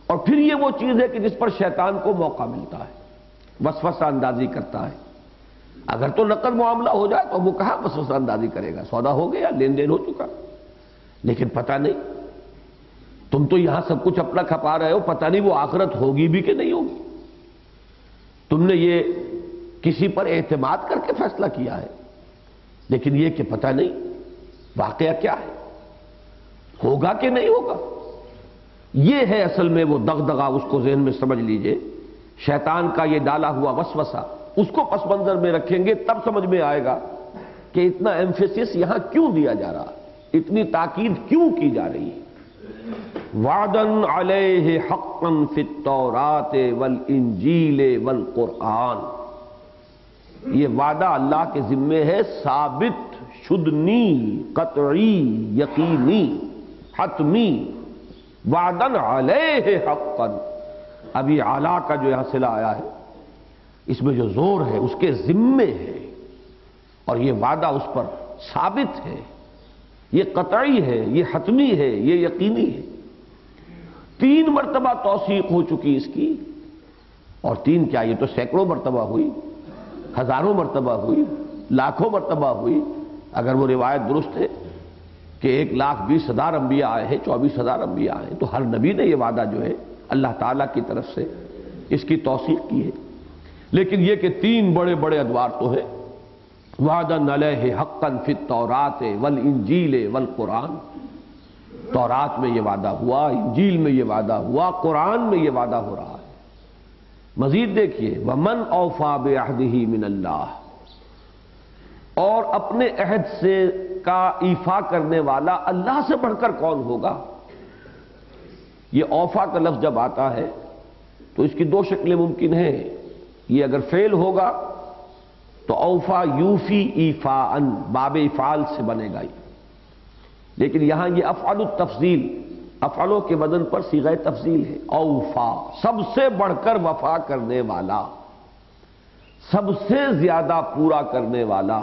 اور پھر یہ وہ چیز ہے کہ جس پر شیطان کو موقع ملتا ہے، وسوسہ اندازی کرتا ہے۔ اگر تو نقد معاملہ ہو جائے تو وہ کہاں وسوسہ اندازی کرے گا، سودا ہو گیا، لین دین ہو چکا، لیکن پتہ نہیں، تم تو یہاں سب کچھ اپنا کھپا رہے ہو، پتہ نہیں وہ آخرت ہوگی بھی کہ نہیں ہوگی۔ تم نے یہ کسی پر اعتماد کر کے فیصلہ کیا ہے، لیکن یہ کہ پتہ نہیں واقعہ کیا ہے، ہوگا کہ نہیں ہوگا۔ یہ ہے اصل میں وہ دغدغہ، اس کو ذہن میں سمجھ لیجئے، شیطان کا یہ ڈالا ہوا وسوسہ، اس کو پس منظر میں رکھیں گے تب سمجھ میں آئے گا کہ اتنا ایمفیسس یہاں کیوں دیا جا رہا ہے، اتنی تاکید کیوں کی جا رہی ہے۔ وعدن علیہ حقا فی التوراۃ والانجیل والقرآن، یہ وعدہ اللہ کے ذمے ہے، ثابت شدنی، قطعی، یقینی، حتمی، وعدن علیہ حقا۔ اب یہ اعلیٰ کا جو یہاں صلہ آیا ہے، اس میں جو زور ہے اس کے ذمے ہے، اور یہ وعدہ اس پر ثابت ہے، یہ قطعی ہے، یہ حتمی ہے، یہ یقینی ہے۔ 3 مرتبہ توثیق ہو چکی اس کی، اور 3 کیا، یہ تو سینکڑوں مرتبہ ہوئی، ہزاروں مرتبہ ہوئی، لاکھوں مرتبہ ہوئی، اگر وہ روایت درست ہے کہ 1,20,000 انبیاء آئے ہیں، 24,000 انبیاء آئے ہیں، تو ہر نبی نے یہ وعدہ جو ہے اللہ تعالیٰ کی طرف سے اس کی توثیق کی ہے۔ لیکن یہ کہ 3 بڑے بڑے ادوار تو ہیں، وعدن علیہ حقا فی التوراۃ والانجیل والقرآن، تورات میں یہ وعدہ ہوا، انجیل میں یہ وعدہ ہوا، قرآن میں یہ وعدہ ہو رہا ہے۔ مزید دیکھیے، ومن اوفی بعہدہ من اللہ، اور اپنے عہد سے کا ایفا کرنے والا اللہ سے بڑھ کر کون ہوگا۔ یہ اوفا کا لفظ جب آتا ہے تو اس کی 2 شکلیں ممکن ہیں، یہ اگر فعل ہوگا تو اوفا یوفی ایفاءً، باب افعال سے بنے گا، لیکن یہاں یہ افعل التفضیل، افعلوں کے وزن پر صیغہ تفضیل ہے، اوفا، سب سے بڑھ کر وفا کرنے والا، سب سے زیادہ پورا کرنے والا۔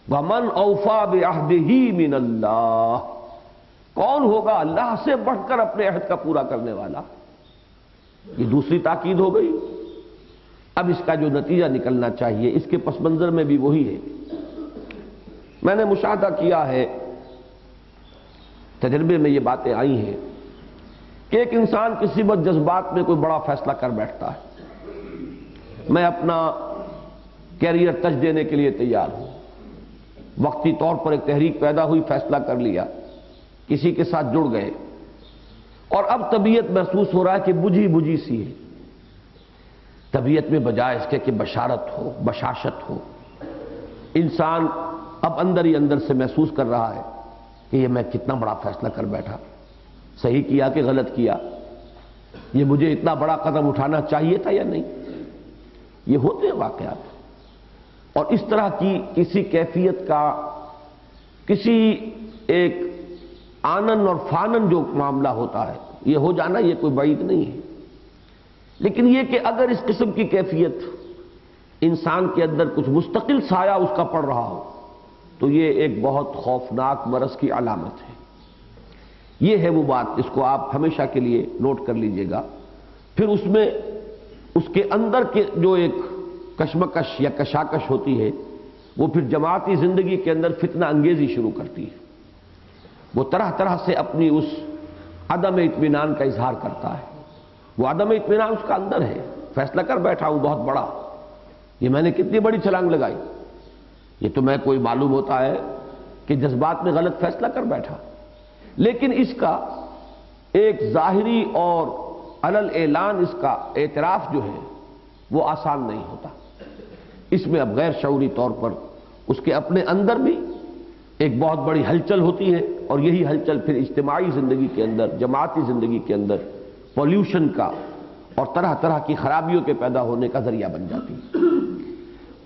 ومن اوفی بعہدہ من اللہ، کون ہوگا اللہ سے بڑھ کر اپنے عہد کا پورا کرنے والا۔ یہ دوسری تاکید ہو گئی۔ اب اس کا جو نتیجہ نکلنا چاہیے اس کے پس منظر میں بھی وہی ہے۔ میں نے مشاہدہ کیا ہے، تجربے میں یہ باتیں آئی ہیں کہ ایک انسان کسی وقت جذبات میں کوئی بڑا فیصلہ کر بیٹھتا ہے، میں اپنا کیریئر تج دینے کے لیے تیار ہوں، وقتی طور پر ایک تحریک پیدا ہوئی، فیصلہ کر لیا، کسی کے ساتھ جڑ گئے، اور اب طبیعت محسوس ہو رہا ہے کہ بجھی بجھی سی ہے، طبیعت میں بجائے اس کے کہ بشارت ہو، بشاشت ہو، انسان اب اندر ہی اندر سے محسوس کر رہا ہے کہ یہ میں کتنا بڑا فیصلہ کر بیٹھا، صحیح کیا کہ غلط کیا، یہ مجھے اتنا بڑا قدم اٹھانا چاہیے تھا یا نہیں۔ یہ ہوتے ہیں واقعات، اور اس طرح کی کسی کیفیت کا، کسی ایک آنن اور فانن جو معاملہ ہوتا ہے، یہ ہو جانا یہ کوئی بعید نہیں ہے، لیکن یہ کہ اگر اس قسم کی کیفیت انسان کے اندر کچھ مستقل سایہ اس کا پڑ رہا ہو تو یہ ایک بہت خوفناک مرض کی علامت ہے۔ یہ ہے وہ بات، اس کو آپ ہمیشہ کے لیے نوٹ کر لیجئے گا۔ پھر اس میں اس کے اندر کے جو ایک کشمکش یا کشاکش ہوتی ہے، وہ پھر جماعتی زندگی کے اندر فتنہ انگیزی شروع کرتی ہے، وہ طرح طرح سے اپنی اس عدم اطمینان کا اظہار کرتا ہے۔ وہ عدم اطمینان اس کا اندر ہے، فیصلہ کر بیٹھا ہوں بہت بڑا، یہ میں نے کتنی بڑی چھلانگ لگائی، یہ تو میں کوئی معلوم ہوتا ہے کہ جذبات میں غلط فیصلہ کر بیٹھا، لیکن اس کا ایک ظاہری اور علل اعلان اس کا اعتراف جو ہے وہ آسان نہیں ہوتا۔ اس میں اب غیر شعوری طور پر اس کے اپنے اندر بھی ایک بہت بڑی ہلچل ہوتی ہے، اور یہی ہلچل پھر اجتماعی زندگی کے اندر، جماعتی زندگی کے اندر پولیوشن کا اور طرح طرح کی خرابیوں کے پیدا ہونے کا ذریعہ بن جاتی ہے۔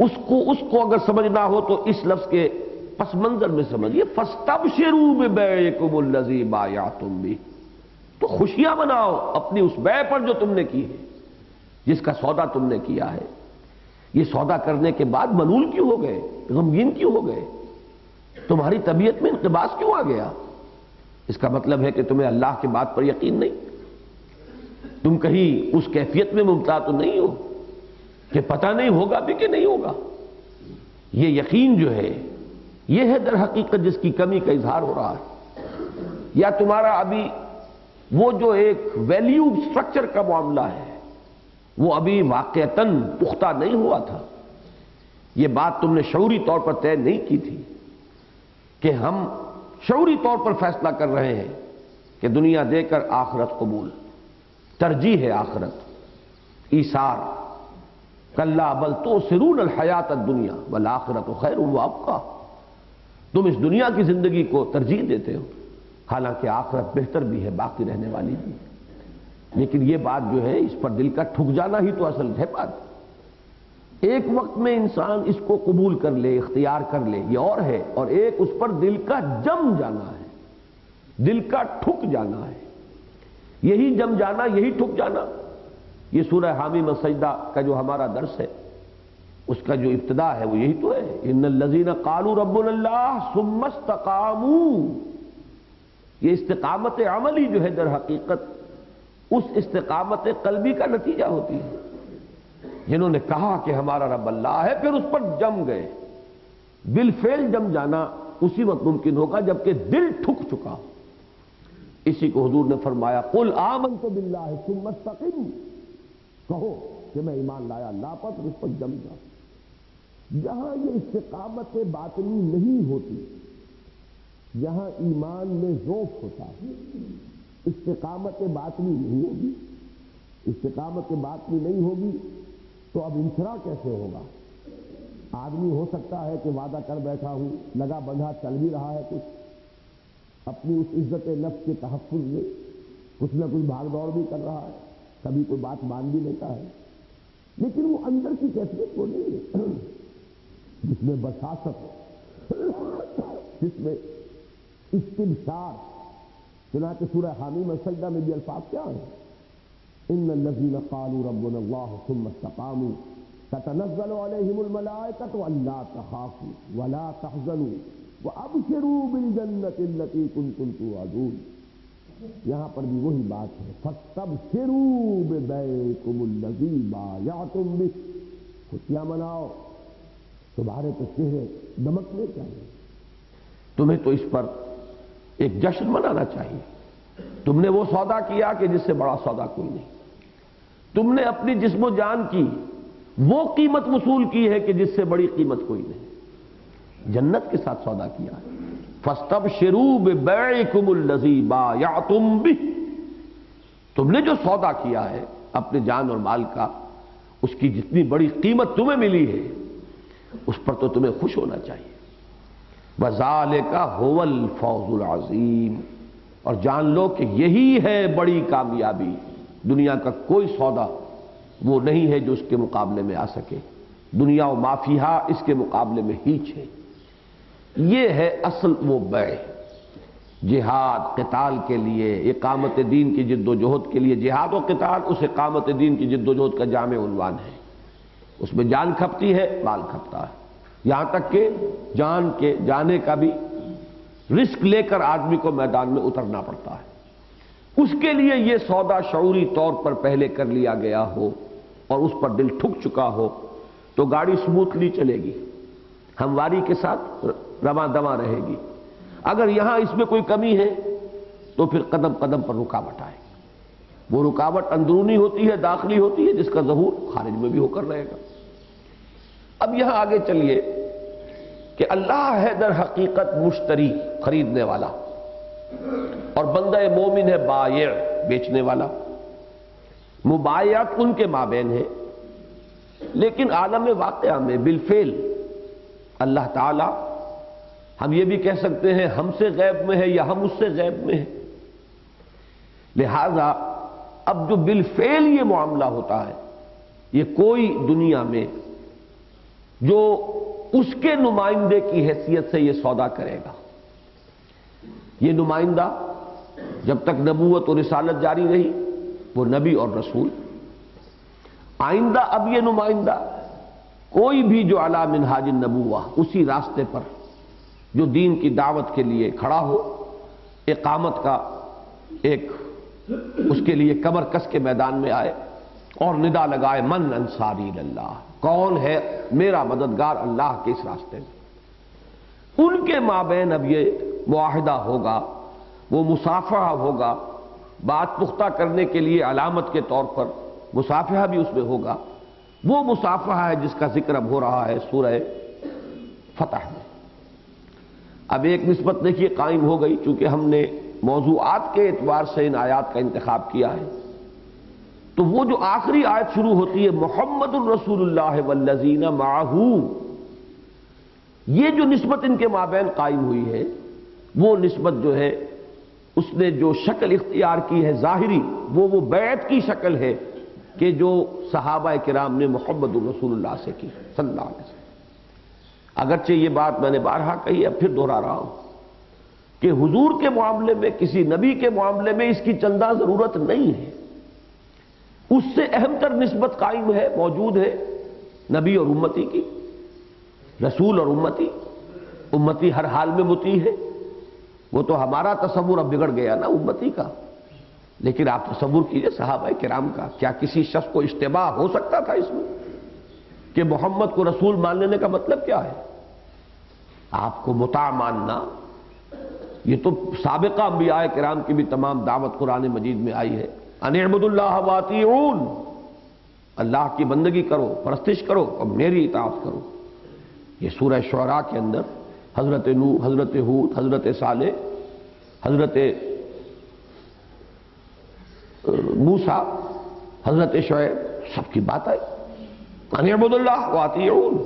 اس کو اگر سمجھنا ہو تو اس لفظ کے پس منظر میں سمجھیے، فَاسْتَبْشِرُوا بِبَيْعِكُمُ الَّذِي بَایَعْتُم بِهِ، تو خوشیاں مناؤ اپنی اس بیع پر جو تم نے کی ہے، جس کا سودا تم نے کیا ہے۔ یہ سودا کرنے کے بعد ملول کیوں ہو گئے، غمگین کیوں ہو گئے، تمہاری طبیعت میں انقباض کیوں آ گیا؟ اس کا مطلب ہے کہ تمہیں اللہ کی بات پر یقین نہیں، تم کہیں اس کیفیت میں مبتلا تو نہیں ہو کہ پتہ نہیں ہوگا بھی کہ نہیں ہوگا؟ یہ یقین جو ہے یہ ہے در حقیقت جس کی کمی کا اظہار ہو رہا ہے، یا تمہارا ابھی وہ جو ایک ویلیو سٹرکچر کا معاملہ ہے وہ ابھی واقعتاً پختہ نہیں ہوا تھا۔ یہ بات تم نے شعوری طور پر طے نہیں کی تھی کہ ہم شعوری طور پر فیصلہ کر رہے ہیں کہ دنیا دے کر آخرت قبول، ترجیح ہے آخرت، ایثار، کلا بل تؤثرون الحیات الدنیا والآخرۃ خیر وابقیٰ۔ تم اس دنیا کی زندگی کو ترجیح دیتے ہو، حالانکہ آخرت بہتر بھی ہے، باقی رہنے والی بھی ہے۔ لیکن یہ بات جو ہے اس پر دل کا ٹھک جانا ہی تو اصل ہے بات۔ ایک وقت میں انسان اس کو قبول کر لے، اختیار کر لے، یہ اور ہے، اور ایک اس پر دل کا جم جانا ہے، دل کا ٹھک جانا ہے۔ یہی جم جانا، یہی ٹھک جانا، یہ سورہ حامیم السجدہ کا جو ہمارا درس ہے اس کا جو ابتدا ہے وہ یہی تو ہے، ان الذین قالوا ربنا اللہ ثم استقاموا۔ یہ استقامت عملی جو ہے در حقیقت اس استقامت قلبی کا نتیجہ ہوتی ہے۔ جنہوں نے کہا کہ ہمارا رب اللہ ہے پھر اس پر جم گئے، بالفعل جم جانا اسی وقت ممکن ہوگا جبکہ دل ٹھک چکا ہو۔ اسی کو حضور نے فرمایا قل آمنت باللہ ثم استقم، کہو کہ میں ایمان لایا اللہ پر پھر اس پر جم جاؤ۔ جہاں یہ استقامت باطنی نہیں ہوتی، جہاں ایمان میں ذوف ہوتا ہے، استقامت باطنی نہیں ہوگی، استقامت باطنی نہیں ہوگی تو اب انشرا کیسے ہوگا؟ آدمی ہو سکتا ہے کہ وعدہ کر بیٹھا ہوں، لگا بندھا چل بھی رہا ہے، کچھ اپنی اس عزت نفس کے تحفظ میں کچھ نہ کچھ بھاگ دوڑ بھی کر رہا ہے، کبھی کوئی بات مان بھی لیتا ہے، لیکن وہ اندر کی کیفیت وہ نہیں ہے جس میں بساست، جس میں استبشار۔ چنانچہ سورہ حامیم السجدہ میں بھی الفاظ کیا ہیں؟ ان الذین قالوا ربنا اللہ ثم استقاموا تتنزل علیہم الملائکۃ الا تخافوا ولا تحزنوا وابشروا بالجنۃ التی کنتم توعدون۔ یہاں پر بھی وہی بات ہے، فاستبشروا ببیعکم الذی بایعتم بہ، خوشیاں مناؤ، تمہارے تو چہرے دمکنے چاہیے، تمہیں تو اس پر ایک جشن منانا چاہیے۔ تم نے وہ سودا کیا کہ جس سے بڑا سودا کوئی نہیں، تم نے اپنی جسم و جان کی وہ قیمت وصول کی ہے کہ جس سے بڑی قیمت کوئی نہیں، جنت کے ساتھ سودا کیا ہے۔ فاستبشروا ببیعکم الذی بایعتم بہ، تم نے جو سودا کیا ہے اپنے جان اور مال کا، اس کی جتنی بڑی قیمت تمہیں ملی ہے اس پر تو تمہیں خوش ہونا چاہیے۔ وَذَلِكَ هُوَ الْفَوْزُ الْعَظِيمُ، اور جان لو کہ یہی ہے بڑی کامیابی، دنیا کا کوئی سودا وہ نہیں ہے جو اس کے مقابلے میں آ سکے، دنیا و ما فیہا اس کے مقابلے میں ہیچ ہے۔ یہ ہے اصل وہ بیع، جہاد قتال کے لیے، اقامت دین کی جد و جہد کے لیے، جہاد و قتال اس اقامت دین کی جد و جہد کا جامع عنوان ہے۔ اس میں جان کھپتی ہے، مال کھپتا ہے، یہاں تک کہ جان کے جانے کا بھی رسک لے کر آدمی کو میدان میں اترنا پڑتا ہے۔ اس کے لیے یہ سودا شعوری طور پر پہلے کر لیا گیا ہو اور اس پر دل ٹھک چکا ہو تو گاڑی سموتھلی چلے گی، ہمواری کے ساتھ رواں دواں رہے گی۔ اگر یہاں اس میں کوئی کمی ہے تو پھر قدم قدم پر رکاوٹ آئے گی۔ وہ رکاوٹ اندرونی ہوتی ہے، داخلی ہوتی ہے، جس کا ظہور خارج میں بھی ہو کر رہے گا۔ اب یہاں آگے چلیے کہ اللہ ہے در حقیقت مشتری، خریدنے والا، اور بندہ مومن ہے بائع، بیچنے والا۔ مبایعت ان کے مابین ہے، لیکن عالم واقعہ میں بالفعل اللہ تعالی، ہم یہ بھی کہہ سکتے ہیں ہم سے غیب میں ہے یا ہم اس سے غیب میں ہے۔ لہذا اب جو بالفعل یہ معاملہ ہوتا ہے، یہ کوئی دنیا میں جو اس کے نمائندے کی حیثیت سے یہ سودا کرے گا، یہ نمائندہ جب تک نبوت اور رسالت جاری رہی وہ نبی اور رسول، آئندہ اب یہ نمائندہ کوئی بھی جو علی منہاج النبوہ، اسی راستے پر جو دین کی دعوت کے لیے کھڑا ہو، اقامت کا ایک اس کے لیے کمر کس کے میدان میں آئے اور ندا لگائے من انصاری اللہ، کون ہے میرا مددگار اللہ کے اس راستے میں۔ ان کے مابین اب یہ معاہدہ ہوگا، وہ مصافحہ ہوگا، بات پختہ کرنے کے لیے علامت کے طور پر مصافحہ بھی اس میں ہوگا۔ وہ مصافحہ ہے جس کا ذکر اب ہو رہا ہے سورہ فتح میں۔ اب ایک نسبت دیکھیے قائم ہو گئی، چونکہ ہم نے موضوعات کے اعتبار سے ان آیات کا انتخاب کیا ہے، تو وہ جو آخری آیت شروع ہوتی ہے محمد الرسول اللہ والذین معہ، یہ جو نسبت ان کے مابین قائم ہوئی ہے، وہ نسبت جو ہے اس نے جو شکل اختیار کی ہے ظاہری، وہ بیعت کی شکل ہے کہ جو صحابہ کرام نے محمد الرسول اللہ سے کی صلی اللہ علیہ وسلم۔ اگرچہ یہ بات میں نے بارہا کہی، اب پھر دہرا رہا ہوں کہ حضور کے معاملے میں، کسی نبی کے معاملے میں اس کی چندہ ضرورت نہیں ہے، اس سے اہم تر نسبت قائم ہے، موجود ہے نبی اور امتی کی، رسول اور امتی۔ امتی ہر حال میں مطیع ہے، وہ تو ہمارا تصور اب بگڑ گیا نا امتی کا، لیکن آپ تصور کیجئے صحابہ کرام کا، کیا کسی شخص کو اشتباہ ہو سکتا تھا اس میں کہ محمد کو رسول مان لینے کا مطلب کیا ہے؟ آپ کو مطاع ماننا، یہ تو سابقہ انبیاء کرام کی بھی تمام دعوت قرآن مجید میں آئی ہے، ان اعبدوا اللہ واطیعون، اللہ کی بندگی کرو، پرستش کرو اور میری اطاعت کرو۔ یہ سورہ شعراء کے اندر حضرت نوح، حضرت ہود، حضرت صالح، حضرت موسیٰ، حضرت شعیب، سب کی بات آئی، ان اعبدوا اللہ واطیعون،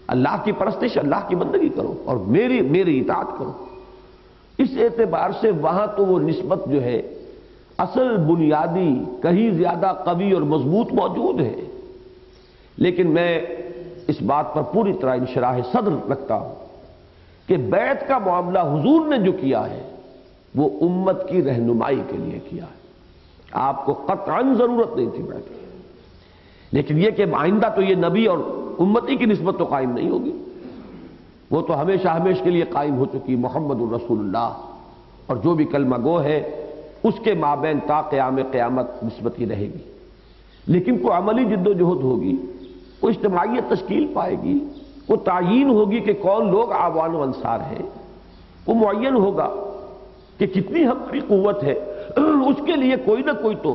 اللہ کی پرستش، اللہ کی بندگی کرو اور میری اطاعت کرو۔ اس اعتبار سے وہاں تو وہ نسبت جو ہے اصل بنیادی کہیں زیادہ قوی اور مضبوط موجود ہے، لیکن میں اس بات پر پوری طرح انشراح صدر رکھتا ہوں کہ بیعت کا معاملہ حضور نے جو کیا ہے وہ امت کی رہنمائی کے لیے کیا ہے، آپ کو قطعاً ضرورت نہیں تھی بیعت کی، لیکن یہ کہ آئندہ تو یہ نبی اور امتی کی نسبت تو قائم نہیں ہوگی، وہ تو ہمیشہ ہمیشہ کے لیے قائم ہو چکی محمد الرسول اللہ، اور جو بھی کلمہ گو ہے اس کے مابین تا قیام قیامت نسبت ہی رہے گی۔ لیکن کوئی عملی جد و جہد ہوگی، کوئی اجتماعیت تشکیل پائے گی، وہ تعیین ہوگی کہ کون لوگ آوان و انصار ہیں، وہ معین ہوگا کہ کتنی ہماری قوت ہے، اس کے لیے کوئی نہ کوئی تو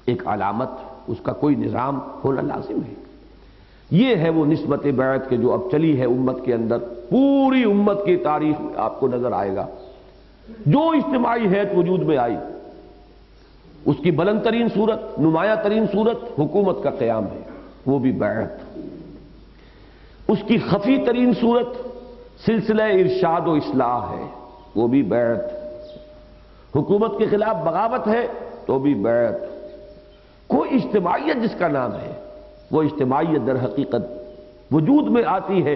ایک علامت، اس کا کوئی نظام ہونا لازم ہے۔ یہ ہے وہ نسبت بیعت کے جو اب چلی ہے امت کے اندر، پوری امت کی تاریخ میں آپ کو نظر آئے گا، جو اجتماعی حیت وجود میں آئی اس کی بلند ترین صورت، نمایاں ترین صورت حکومت کا قیام ہے، وہ بھی بیعت۔ اس کی خفی ترین صورت سلسلہ ارشاد و اصلاح ہے، وہ بھی بیعت۔ حکومت کے خلاف بغاوت ہے تو بھی بیعت۔ کوئی اجتماعیت جس کا نام ہے، وہ اجتماعیت در حقیقت وجود میں آتی ہے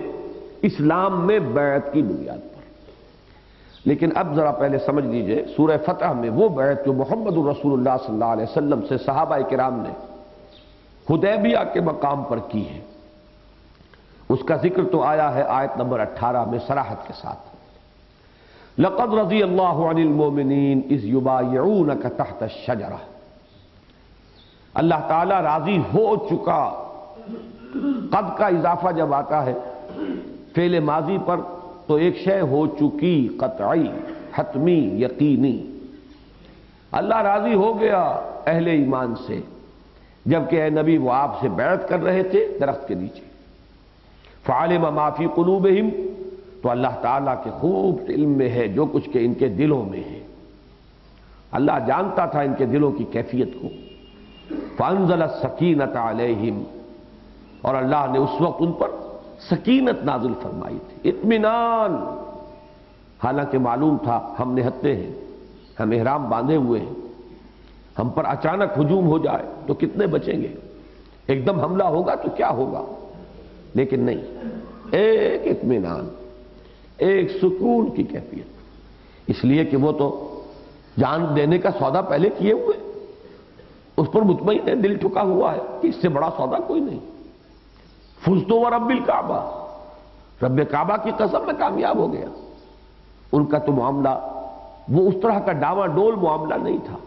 اسلام میں بیعت کی بنیاد پر۔ لیکن اب ذرا پہلے سمجھ لیجئے سورہ فتح میں وہ بیعت جو محمد الرسول اللہ صلی اللہ علیہ وسلم سے صحابہ کرام نے حدیبیہ کے مقام پر کی ہے، اس کا ذکر تو آیا ہے آیت نمبر 18 میں صراحت کے ساتھ، لقد رضی اللہ عن المؤمنین اذ یبایعونک تحت الشجرہ، اللہ تعالیٰ راضی ہو چکا۔ قد کا اضافہ جب آتا ہے فعل ماضی پر تو ایک شے ہو چکی، قطعی، حتمی، یقینی۔ اللہ راضی ہو گیا اہل ایمان سے، جبکہ اے نبی وہ آپ سے بیعت کر رہے تھے درخت کے نیچے۔ فعلم ما فی قلوبہم، تو اللہ تعالیٰ کے خوب علم میں ہے جو کچھ کہ ان کے دلوں میں ہے، اللہ جانتا تھا ان کے دلوں کی کیفیت کو۔ فانزل السکینۃ علیہم، اور اللہ نے اس وقت ان پر سکینت نازل فرمائی تھی، اطمینان۔ حالانکہ معلوم تھا ہم نہتے ہیں، ہم احرام باندھے ہوئے ہیں، ہم پر اچانک ہجوم ہو جائے تو کتنے بچیں گے، ایک دم حملہ ہوگا تو کیا ہوگا، لیکن نہیں، ایک اطمینان، ایک سکون کی کیفیت، اس لیے کہ وہ تو جان دینے کا سودا پہلے کیے ہوئے، اس پر مطمئن ہے، دل ٹھکا ہوا ہے کہ اس سے بڑا سودا کوئی نہیں۔ فزت ورب الکعبہ، رب کعبہ کی قسم میں کامیاب ہو گیا۔ ان کا تو معاملہ وہ اس طرح کا ڈاواں ڈول معاملہ نہیں تھا،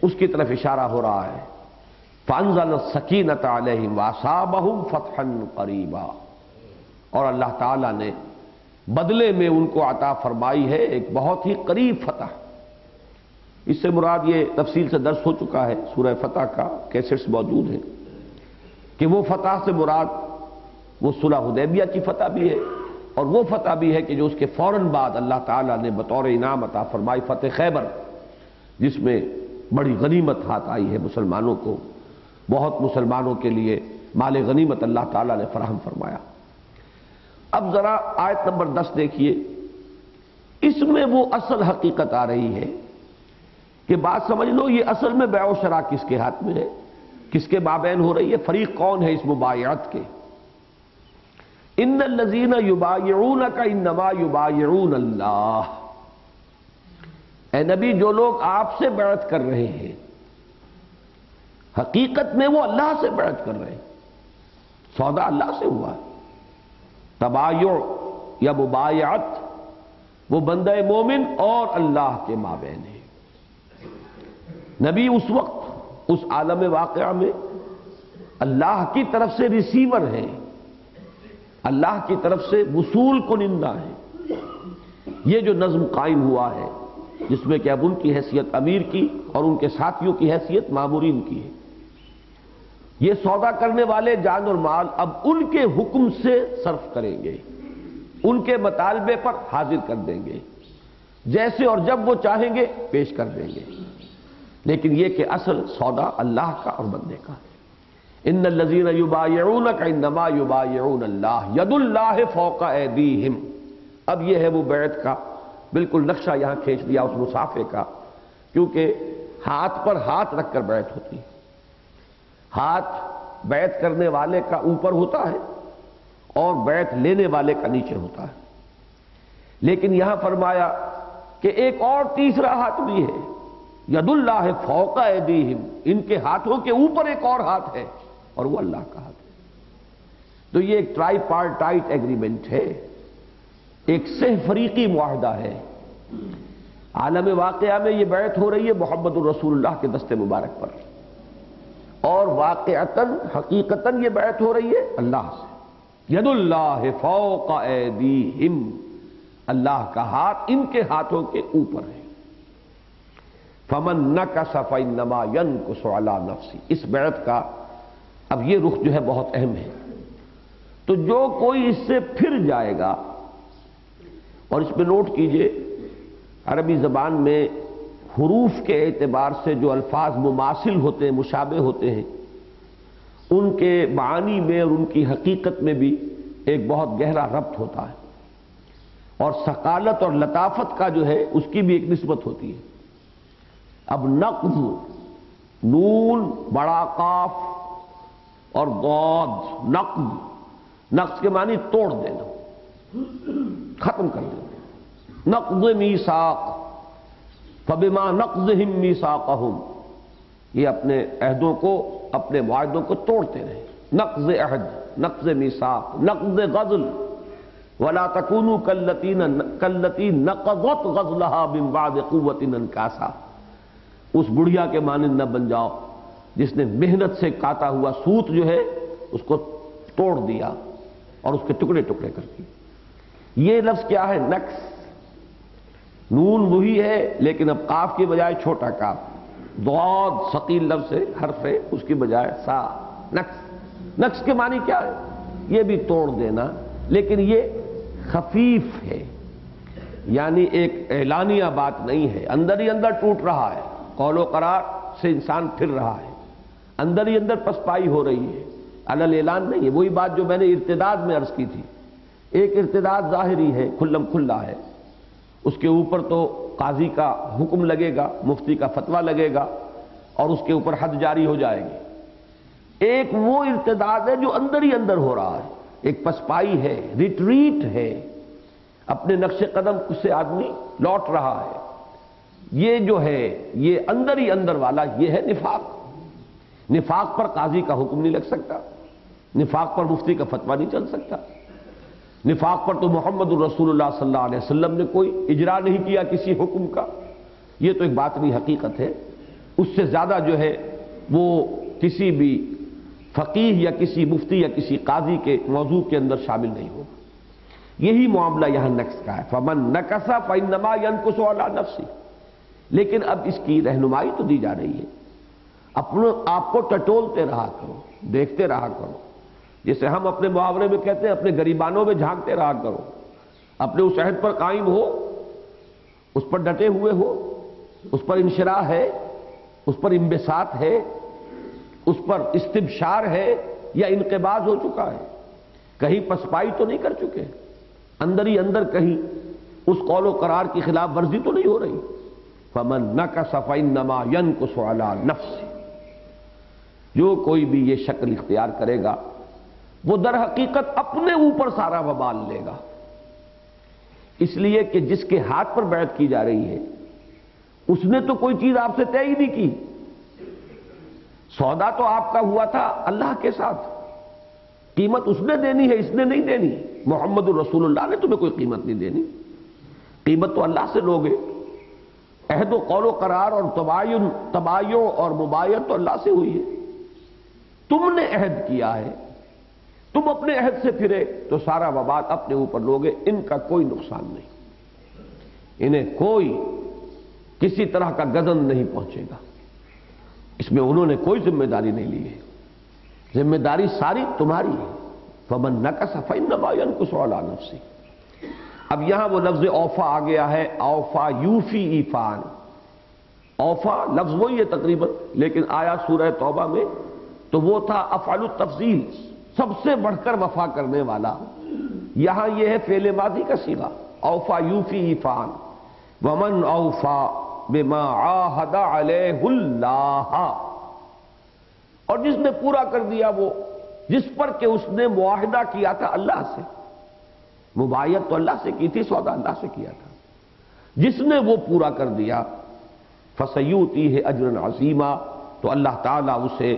اس کی طرف اشارہ ہو رہا ہے۔ فَأَنزَلَ السَّكِينَةَ عَلَيْهِمْ وَأَصَابَهُمْ فَتْحًا قَرِيبًا، اور اللہ تعالیٰ نے بدلے میں ان کو عطا فرمائی ہے ایک بہت ہی قریب فتح۔ اس سے مراد یہ تفصیل سے درس ہو چکا ہے، سورہ فتح کا کیسٹس موجود ہیں، کہ وہ فتح سے مراد وہ صلح حدیبیہ کی فتح بھی ہے، اور وہ فتح بھی ہے کہ جو اس کے فوراً بعد اللہ تعالیٰ نے بطور انعام عطا فرمائی، فتح خیبر، جس میں بڑی غنیمت ہاتھ آئی ہے مسلمانوں کو، بہت مسلمانوں کے لیے مال غنیمت اللہ تعالیٰ نے فراہم فرمایا۔ اب ذرا آیت نمبر 10 دیکھیے، اس میں وہ اصل حقیقت آ رہی ہے کہ بات سمجھ لو، یہ اصل میں بیع و شراء کس کے ہاتھ میں ہے، کس کے مابین ہو رہی ہے، فریق کون ہے اس مبایعت کے؟ ان الذین یبایعونک انما یبایعون اللہ، اے نبی جو لوگ آپ سے بیعت کر رہے ہیں حقیقت میں وہ اللہ سے بیعت کر رہے ہیں، سودا اللہ سے ہوا ہے۔ تبایع یا مبایعت وہ بندہ مومن اور اللہ کے مابین ہے۔ نبی اس وقت اس عالم واقعہ میں اللہ کی طرف سے ریسیور ہیں، اللہ کی طرف سے وصول کنندہ ہیں۔ یہ جو نظم قائم ہوا ہے جس میں کہ اب ان کی حیثیت امیر کی اور ان کے ساتھیوں کی حیثیت مامورین کی ہے، یہ سودا کرنے والے جان اور مال اب ان کے حکم سے صرف کریں گے، ان کے مطالبے پر حاضر کر دیں گے، جیسے اور جب وہ چاہیں گے پیش کر دیں گے، لیکن یہ کہ اصل سودا اللہ کا اور بندے کا ہے۔ ان الذین یبایعونک انما یبایعون اللہ ید اللہ فوق ایدیہم۔ اب یہ ہے وہ بیعت کا بالکل نقشہ یہاں کھینچ دیا اس مصافحے کا، کیونکہ ہاتھ پر ہاتھ رکھ کر بیعت ہوتی ہے، ہاتھ بیعت کرنے والے کا اوپر ہوتا ہے اور بیعت لینے والے کا نیچے ہوتا ہے، لیکن یہاں فرمایا کہ ایک اور تیسرا ہاتھ بھی ہے، ید اللہ فوق ایدیہم، ان کے ہاتھوں کے اوپر ایک اور ہاتھ ہے اور وہ اللہ کا ہاتھ ہے۔ تو یہ ایک ٹرائی پارٹائٹ ایگریمنٹ ہے، ایک سہ فریقی معاہدہ ہے۔ عالم واقعہ میں یہ بیعت ہو رہی ہے محمد الرسول اللہ کے دست مبارک پر، اور واقعتاً حقیقتاً یہ بیعت ہو رہی ہے اللہ سے۔ ید اللہ فوق ایدیہم، اللہ کا ہاتھ ان کے ہاتھوں کے اوپر ہے۔ فمن نکث فانما ینکث علی نفسہ، اس بیعت کا اب یہ رخ جو ہے بہت اہم ہے۔ تو جو کوئی اس سے پھر جائے گا، اور اس پہ نوٹ کیجئے عربی زبان میں حروف کے اعتبار سے جو الفاظ مماثل ہوتے ہیں، مشابہ ہوتے ہیں، ان کے معانی میں اور ان کی حقیقت میں بھی ایک بہت گہرا ربط ہوتا ہے، اور ثقالت اور لطافت کا جو ہے اس کی بھی ایک نسبت ہوتی ہے۔ اب نقض، نون بڑا قاف اور ضاد، نقض، نقض کے معنی توڑ دینا، ختم کر دینا۔ نقض میثاق، فبما نقضہم میثاقہم، یہ اپنے عہدوں کو، اپنے معاہدوں کو توڑتے رہے۔ نقض عہد، نقض میثاق، نقض غزل، ولا تکونوا کاللتی نقضت غزلہا من بعد قوۃ انکاسا، اس بڑھیا کے مانند نہ بن جاؤ جس نے محنت سے کاتا ہوا سوت جو ہے اس کو توڑ دیا اور اس کے ٹکڑے ٹکڑے کر دیے۔ یہ لفظ کیا ہے؟ نقص۔ نون وہی ہے لیکن اب قاف کی بجائے چھوٹا کاف، ضاد ثقیل لفظ ہے، حرف ہے، اس کی بجائے سا، نقص۔ نقص کے معنی کیا ہے؟ یہ بھی توڑ دینا، لیکن یہ خفیف ہے، یعنی ایک اعلانیہ بات نہیں ہے، اندر ہی اندر ٹوٹ رہا ہے، قول و قرار سے انسان پھر رہا ہے، اندر ہی اندر پسپائی ہو رہی ہے، علل اعلان نہیں ہے۔ وہی بات جو میں نے ارتداد میں عرض کی تھی، ایک ارتداد ظاہری ہے، کھلم کھلا ہے، اس کے اوپر تو قاضی کا حکم لگے گا، مفتی کا فتویٰ لگے گا اور اس کے اوپر حد جاری ہو جائے گی۔ ایک وہ ارتداد ہے جو اندر ہی اندر ہو رہا ہے، ایک پسپائی ہے، ریٹریٹ ہے، اپنے نقش قدم سے آدمی لوٹ رہا ہے۔ یہ جو ہے یہ اندر ہی اندر والا یہ ہے نفاق۔ نفاق پر قاضی کا حکم نہیں لگ سکتا، نفاق پر مفتی کا فتویٰ نہیں چل سکتا، نفاق پر تو محمد الرسول اللہ صلی اللہ علیہ وسلم نے کوئی اجرا نہیں کیا کسی حکم کا۔ یہ تو ایک باطنی حقیقت ہے، اس سے زیادہ جو ہے وہ کسی بھی فقیہ یا کسی مفتی یا کسی قاضی کے موضوع کے اندر شامل نہیں ہوگا۔ یہی معاملہ یہاں نقص کا ہے، فمن نکث فانما ينکث علی نفسہ۔ لیکن اب اس کی رہنمائی تو دی جا رہی ہے، اپنے آپ کو ٹٹولتے رہا کرو، دیکھتے رہا کرو، جسے ہم اپنے محاورے میں کہتے ہیں اپنے گریبانوں میں جھانکتے رہا کرو، اپنے اس عہد پر قائم ہو، اس پر ڈٹے ہوئے ہو، اس پر انشراح ہے، اس پر انبساط ہے، اس پر استبشار ہے یا انقباض ہو چکا ہے؟ کہیں پسپائی تو نہیں کر چکے؟ اندر ہی اندر کہیں اس قول و قرار کی خلاف ورزی تو نہیں ہو رہی؟ فمن نکث فانما ينکث علی نفسہ۔ جو کوئی بھی یہ شکل اختیار کرے گا وہ در حقیقت اپنے اوپر سارا وبال لے گا، اس لیے کہ جس کے ہاتھ پر بیعت کی جا رہی ہے اس نے تو کوئی چیز آپ سے طے ہی نہیں کی، سودا تو آپ کا ہوا تھا اللہ کے ساتھ، قیمت اس نے دینی ہے، اس نے نہیں دینی۔ محمد الرسول اللہ نے تمہیں کوئی قیمت نہیں دینی، قیمت تو اللہ سے لوگے۔ عہد و قول و قرار اور تبایع اور مبایعت تو اللہ سے ہوئی ہے، تم نے عہد کیا ہے، تم اپنے عہد سے پھرے تو سارا وبال اپنے اوپر لوگے، ان کا کوئی نقصان نہیں، انہیں کوئی کسی طرح کا غضب نہیں پہنچے گا، اس میں انہوں نے کوئی ذمہ داری نہیں لی ہے، ذمہ داری ساری تمہاری ہے۔ فمن نکث فانما ينکث علی نفسہ۔ اب یہاں وہ لفظ اوفا آ گیا ہے، اوفا یوفی ایفان، اوفا لفظ وہی ہے تقریباً، لیکن آیا سورہ توبہ میں تو وہ تھا افعل التفضیل، سب سے بڑھ کر وفا کرنے والا، یہاں یہ ہے فعل ماضی کا صیغہ، اوفا یوفی ایفان، ومن اوفا بما عاہد علیہ اللہ، اور جس نے پورا کر دیا وہ جس پر کہ اس نے معاہدہ کیا تھا اللہ سے، مبایعت تو اللہ سے کی تھی، سودا اللہ سے کیا تھا، جس نے وہ پورا کر دیا فسیؤتیہ اجرا عظیما، تو اللہ تعالیٰ اسے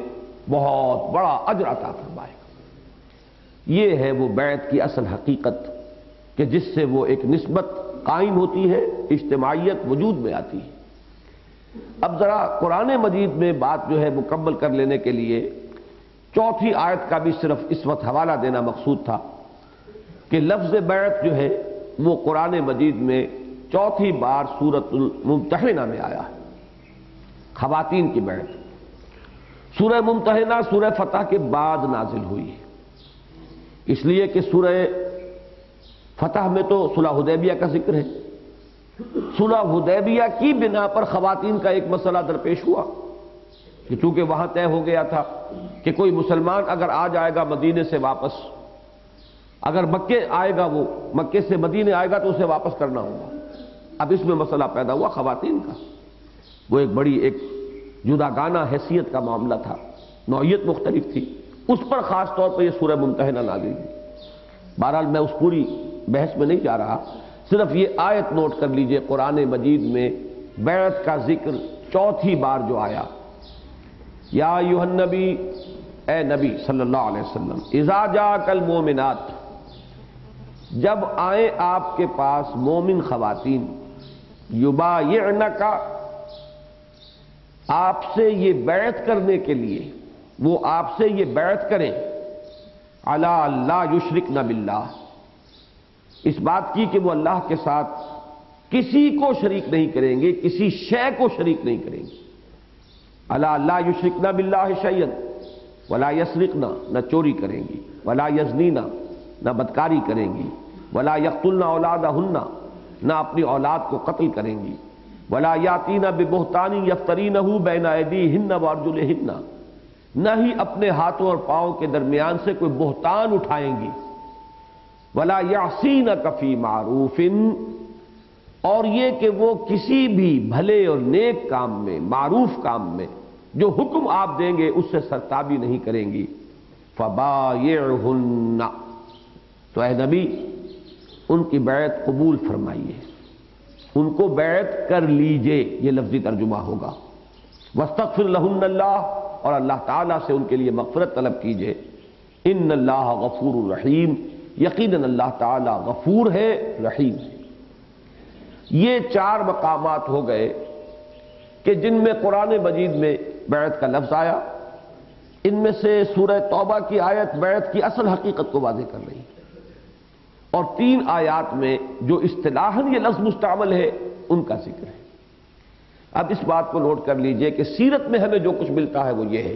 بہت بڑا اجر عطا فرمائے گا۔ یہ ہے وہ بیعت کی اصل حقیقت کہ جس سے وہ ایک نسبت قائم ہوتی ہے، اجتماعیت وجود میں آتی ہے۔ اب ذرا قرآن مجید میں بات جو ہے مکمل کر لینے کے لیے چوتھی آیت کا بھی صرف اس وقت حوالہ دینا مقصود تھا کہ لفظ بیعت جو ہے وہ قرآن مجید میں چوتھی بار سورۃ الممتحنہ میں آیا ہے، خواتین کی بیعت۔ سورہ ممتحنہ سورہ فتح کے بعد نازل ہوئی ہے، اس لیے کہ سورہ فتح میں تو صلح حدیبیہ کا ذکر ہے، صلح حدیبیہ کی بنا پر خواتین کا ایک مسئلہ درپیش ہوا کہ چونکہ وہاں طے ہو گیا تھا کہ کوئی مسلمان اگر آ جائے گا مدینے سے واپس، اگر مکے آئے گا، وہ مکے سے مدینے آئے گا تو اسے واپس کرنا ہوگا۔ اب اس میں مسئلہ پیدا ہوا خواتین کا، وہ ایک بڑی ایک جداگانہ حیثیت کا معاملہ تھا، نوعیت مختلف تھی، اس پر خاص طور پر یہ سورہ ممتحنہ نازل ہوئی۔ بہرحال میں اس پوری بحث میں نہیں جا رہا، صرف یہ آیت نوٹ کر لیجئے، قرآن مجید میں بیعت کا ذکر چوتھی بار جو آیا، یا ایھا النبی، اے نبی صلی اللہ علیہ وسلم، اذا جاءک المؤمنات، جب آئیں آپ کے پاس مومن خواتین، یبایعنک، آپ سے یہ بیعت کرنے کے لیے، وہ آپ سے یہ بیعت کریں، علی اللہ یشرکن باللہ، اس بات کی کہ وہ اللہ کے ساتھ کسی کو شریک نہیں کریں گے، کسی شے کو شریک نہیں کریں گے، علی اللہ یشرکن باللہ شیئا ولا یسرقن، نہ چوری کریں گی، ولا یزنین، نہ بدکاری کریں گی، ولا یقتلن اولادہن، نہ اپنی اولاد کو قتل کریں گی، ولا یاتین ببہتان یفترینہ بین ایدیہن وارجلہن، نہ ہی اپنے ہاتھوں اور پاؤں کے درمیان سے کوئی بہتان اٹھائیں گی، ولا یعصینک فی معروف، اور یہ کہ وہ کسی بھی بھلے اور نیک کام میں، معروف کام میں جو حکم آپ دیں گے اس سے سرتابی نہیں کریں گی، فبایعہن، تو اے نبی ان کی بیعت قبول فرمائیے، ان کو بیعت کر لیجئے، یہ لفظی ترجمہ ہوگا، واستغفر لہن اللہ، اور اللہ تعالیٰ سے ان کے لیے مغفرت طلب کیجئے، ان اللہ غفور الرحیم، یقیناً اللہ تعالیٰ غفور ہے، رحیم ہے۔ یہ چار مقامات ہو گئے کہ جن میں قرآن مجید میں بیعت کا لفظ آیا، ان میں سے سورہ توبہ کی آیت بیعت کی اصل حقیقت کو واضح کر رہی ہے، اور 3 آیات میں جو اصطلاحاً یہ لفظ مستعمل ہے ان کا ذکر ہے۔ اب اس بات کو نوٹ کر لیجئے کہ سیرت میں ہمیں جو کچھ ملتا ہے وہ یہ ہے،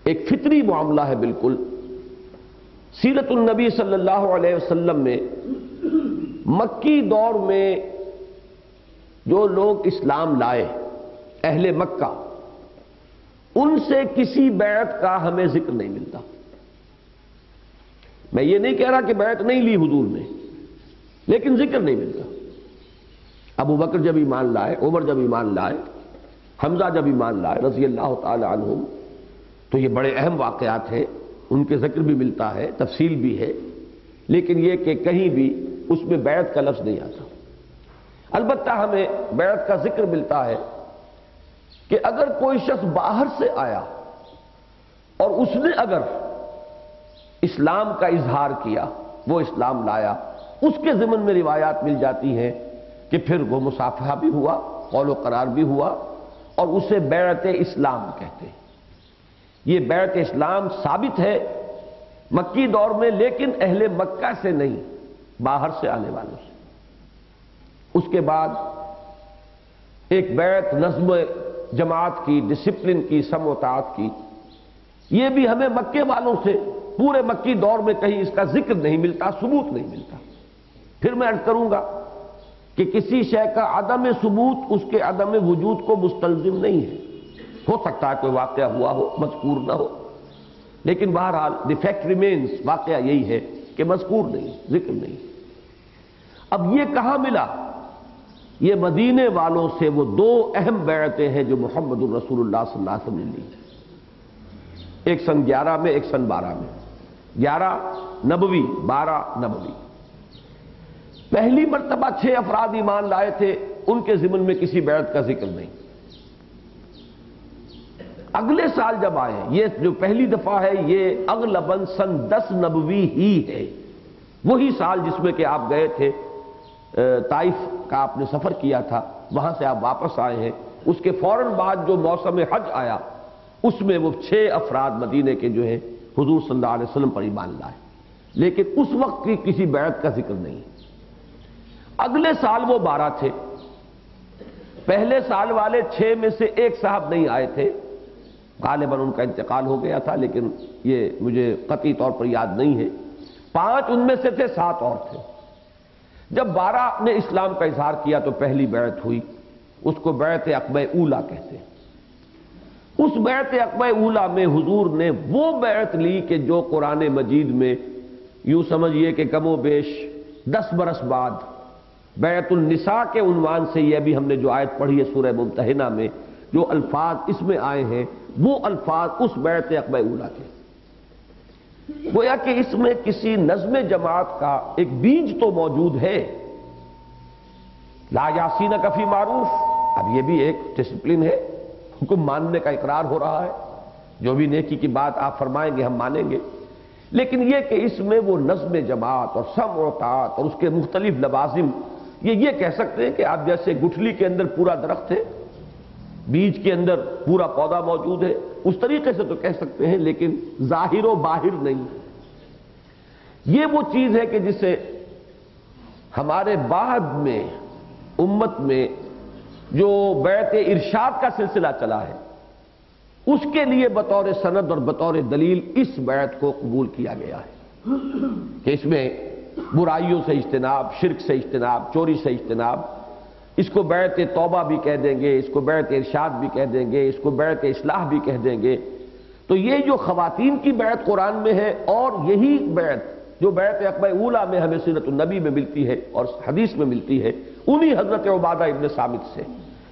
ایک فطری معاملہ ہے بالکل۔ سیرت النبی صلی اللہ علیہ وسلم میں مکی دور میں جو لوگ اسلام لائے، اہل مکہ، ان سے کسی بیعت کا ہمیں ذکر نہیں ملتا۔ میں یہ نہیں کہہ رہا کہ بیعت نہیں لی حضور نے، لیکن ذکر نہیں ملتا۔ ابو بکر جب ایمان لائے، عمر جب ایمان لائے، حمزہ جب ایمان لائے رضی اللہ تعالی عنہم، تو یہ بڑے اہم واقعات ہیں، ان کے ذکر بھی ملتا ہے، تفصیل بھی ہے، لیکن یہ کہ کہیں بھی اس میں بیعت کا لفظ نہیں آتا۔ البتہ ہمیں بیعت کا ذکر ملتا ہے کہ اگر کوئی شخص باہر سے آیا اور اس نے اگر اسلام کا اظہار کیا، وہ اسلام لایا، اس کے ضمن میں روایات مل جاتی ہیں کہ پھر وہ مصافحہ بھی ہوا، قول و قرار بھی ہوا، اور اسے بیعت اسلام کہتے ہیں۔ یہ بیعت اسلام ثابت ہے مکی دور میں، لیکن اہل مکہ سے نہیں، باہر سے آنے والوں سے۔ اس کے بعد ایک بیعت نظم جماعت کی، ڈسپلن کی، سم و طاعت کی، یہ بھی ہمیں مکے والوں سے پورے مکی دور میں کہیں اس کا ذکر نہیں ملتا، ثبوت نہیں ملتا۔ پھر میں عرض کروں گا کہ کسی شے کا عدم ثبوت اس کے عدم وجود کو مستلزم نہیں ہے۔ ہو سکتا ہے کوئی واقعہ ہوا ہو، مذکور نہ ہو، لیکن بہرحال دی فیکٹ ریمینز، واقعہ یہی ہے کہ مذکور نہیں، ذکر نہیں۔ اب یہ کہاں ملا؟ یہ مدینے والوں سے وہ 2 اہم بیعتیں ہیں جو محمد الرسول اللہ صلی اللہ علیہ وسلم نے لی، ایک سن 11 میں، ایک سن 12 میں، 11 نبوی، 12 نبوی۔ پہلی مرتبہ 6 افراد ایمان لائے تھے، ان کے ضمن میں کسی بیعت کا ذکر نہیں۔ اگلے سال جب آئے، یہ جو پہلی دفعہ ہے یہ اغلباً سن 10 نبوی ہی ہے، وہی سال جس میں کہ آپ گئے تھے، طائف کا آپ نے سفر کیا تھا، وہاں سے آپ واپس آئے ہیں۔ اس کے فوراً بعد جو موسم حج آیا، اس میں وہ 6 افراد مدینے کے جو ہے حضور صلی اللہ علیہ وسلم پر ایمان لائے، لیکن اس وقت کی کسی بیعت کا ذکر نہیں۔ اگلے سال وہ 12 تھے، پہلے سال والے 6 میں سے ایک صاحب نہیں آئے تھے، غالباً ان کا انتقال ہو گیا تھا، لیکن یہ مجھے قطعی طور پر یاد نہیں ہے۔ 5 ان میں سے تھے، 7 اور تھے۔ جب 12 نے اسلام کا اظہار کیا تو پہلی بیعت ہوئی، اس کو بیعت عقبہ اولیٰ کہتے ہیں۔ اس بیعت عقبہ اولیٰ میں حضور نے وہ بیعت لی کہ جو قرآن مجید میں یوں سمجھیے کہ کم و بیش 10 برس بعد بیعت النساء کے عنوان سے، یہ بھی ہم نے جو آیت پڑھی ہے سورہ ممتحنہ میں، جو الفاظ اس میں آئے ہیں وہ الفاظ اس بیعت عقبہ اولیٰ کے۔ گویا کہ اس میں کسی نظم جماعت کا ایک بیج تو موجود ہے، لا یاسینک فی معروف۔ اب یہ بھی ایک ڈسپلن ہے، حکم ماننے کا اقرار ہو رہا ہے، جو بھی نیکی کی بات آپ فرمائیں گے ہم مانیں گے، لیکن یہ کہ اس میں وہ نظم جماعت اور سمع و طاعت اور اس کے مختلف لوازم، یہ کہہ سکتے ہیں کہ آپ جیسے گٹھلی کے اندر پورا درخت ہے، بیج کے اندر پورا پودا موجود ہے، اس طریقے سے تو کہہ سکتے ہیں، لیکن ظاہر و باہر نہیں۔ یہ وہ چیز ہے کہ جسے ہمارے بعد میں امت میں جو بیعت ارشاد کا سلسلہ چلا ہے، اس کے لیے بطور سند اور بطور دلیل اس بیعت کو قبول کیا گیا ہے کہ اس میں برائیوں سے اجتناب، شرک سے اجتناب، چوری سے اجتناب، اس کو بیعت توبہ بھی کہہ دیں گے، اس کو بیعت ارشاد بھی کہہ دیں گے، اس کو بیعت اصلاح بھی کہہ دیں گے۔ تو یہ جو خواتین کی بیعت قرآن میں ہے، اور یہی بیعت جو بیعت عقبہ اولیٰ میں ہمیں سیرت النبی میں ملتی ہے اور حدیث میں ملتی ہے، انہی حضرت عبادہ ابن ثابت سے،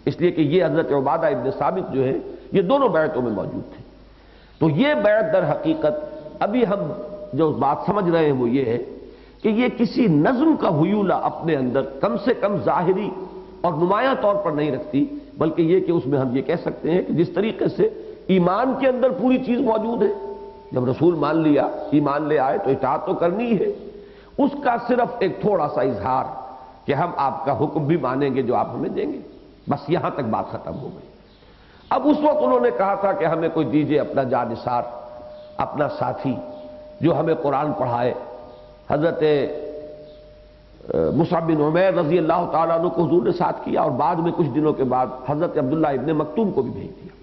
اس لیے کہ یہ حضرت عبادہ ابن ثابت جو ہے یہ دونوں بیعتوں میں موجود تھے۔ تو یہ بیعت در حقیقت ابھی ہم جو بات سمجھ رہے ہیں وہ یہ ہے کہ یہ کسی نظم کا حیولہ اپنے اندر کم سے کم ظاہری اور نمایاں طور پر نہیں رکھتی، بلکہ یہ کہ اس میں ہم یہ کہہ سکتے ہیں کہ جس طریقے سے ایمان کے اندر پوری چیز موجود ہے، جب رسول مان لیا، ایمان لے آئے تو اطاعت تو کرنی ہی ہے، اس کا صرف ایک تھوڑا سا اظہار کہ ہم آپ کا حکم بھی مانیں گے جو آپ ہمیں دیں گے۔ بس یہاں تک بات ختم ہو گئی۔ اب اس وقت انہوں نے کہا تھا کہ ہمیں کوئی دیجئے اپنا جانثار، اپنا ساتھی جو ہمیں قرآن پڑھائے۔ حضرت مصعب بن عمیر رضی اللہ تعالیٰ عنہ کو حضور نے ساتھ کیا، اور بعد میں کچھ دنوں کے بعد حضرت عبداللہ ابن مکتوم کو بھی بھیج دیا،